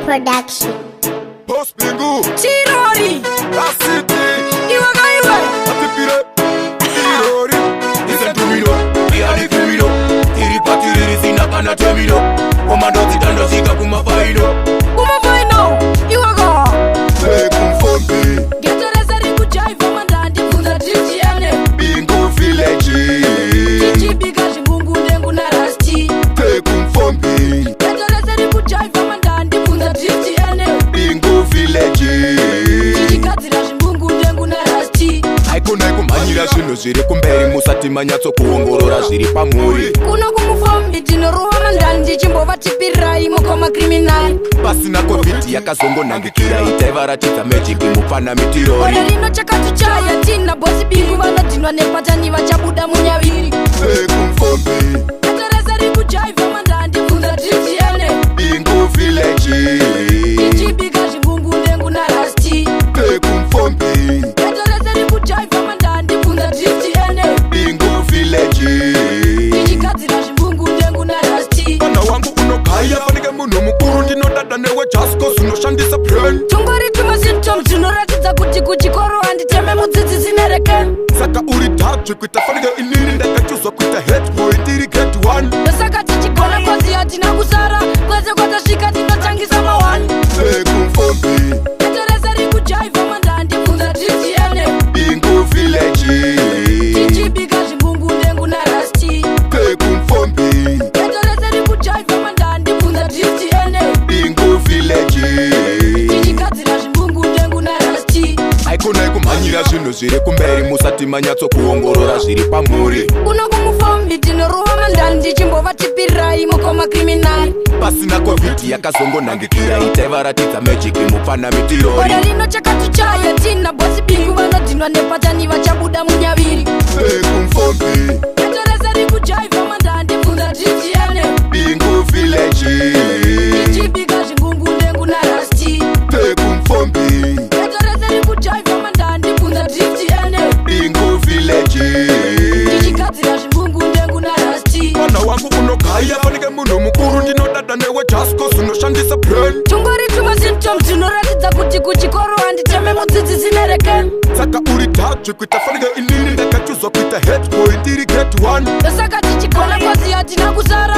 Production. Boss Bingu Chirori Rasiti Iwaga iwe Atipire Chirori Listen to me no, we are the criminal. Tiri patiri sina kana temino. Komando zitando zika kumafaino. Kumafaino Iwaga Kumfombi Getereza riku jaiva mandandi Funza titiane Bingu Village Chichi biga jimbungu nengu na rasti Kumfombi Getereza riku jaiva mandandi Funza titiane Bingu Village Chichi katira jimbungu nengu na rasti Aikona kumanyira zvino zviri kumberi musati manyatso kuongorora zviri pamuri. Kuno kumufombi tinoruwa mandandi Chimbova tipirai mukoma kriminali Pasina covid yakazongonangikira itaivaratidza magic mupana mitirori. Ore rino chakatuchaya tina bosi bingu vanodhinwa nepatani vachabuda munyaviri Kumfombi Getereza riku jaiva mandandi Funza titiane Bingu Village Chichibiga jimbungu nengu na rasti Kumfombi Getereza riku jaiva mandandi Funza titiane Bingu Village Chichikadzira jimbungu nengu na rasti Mwana wangu unogaya fanike munhu mukuru ndinodada newe jasko zinoshandisa brain Tungori tuma symptoms tunoratidza kuti kuchikoro handiteme mudzidzisi nereken saka uri tadzve kuita fanike inini ndakachuzwa kuita headboy ndiri grade 1 ndosaka tichigona kwazi hatina kusara kwese kwatasvika tinotangisa mawani Kumfombi Getereza riku jaiva mandandi Funza titiane Bingu Village Chichibiga jimbungu nengu na rasti Kumfombi Getereza riku jaiva mandandi Funza titiane Bingu Village Chichikadzira jimbungu nengu na rasti Aikona kumanyira zvinhu zviri kumberi musati manyatso kuongorora zviri pamuri. Kuno kumufombi tinoruwa mandandi Chimbova tipirai mukoma kriminali Pasina covid yakazongonangikira itaivaratidza magic mupana mitirori. Ore rino chakatuchaya tina bosi bingu vanodhinwa nepatani vachabuda munyaviri Kumfombi Getereza riku jaiva mandandi Funza titiane Bingu Village Chichibiga jimbungu nengu na rasti Kumfombi Getereza riku jaiva mandandi Funza titiane Bingu Village Chichikadzira jimbungu nengu na rasti mwana wangu unogaya fanike munhu mukuru ndinodada newe jasko zinoshandisa brain Tungori tuma symptoms tunoratidza kuti kuchikoro handiteme mudzidzisi nereken saka uri tadzve kuita fanike inini ndakachuzwa kuita headboy ndiri grade 1 ndosaka tichigona kwazi hatina kusara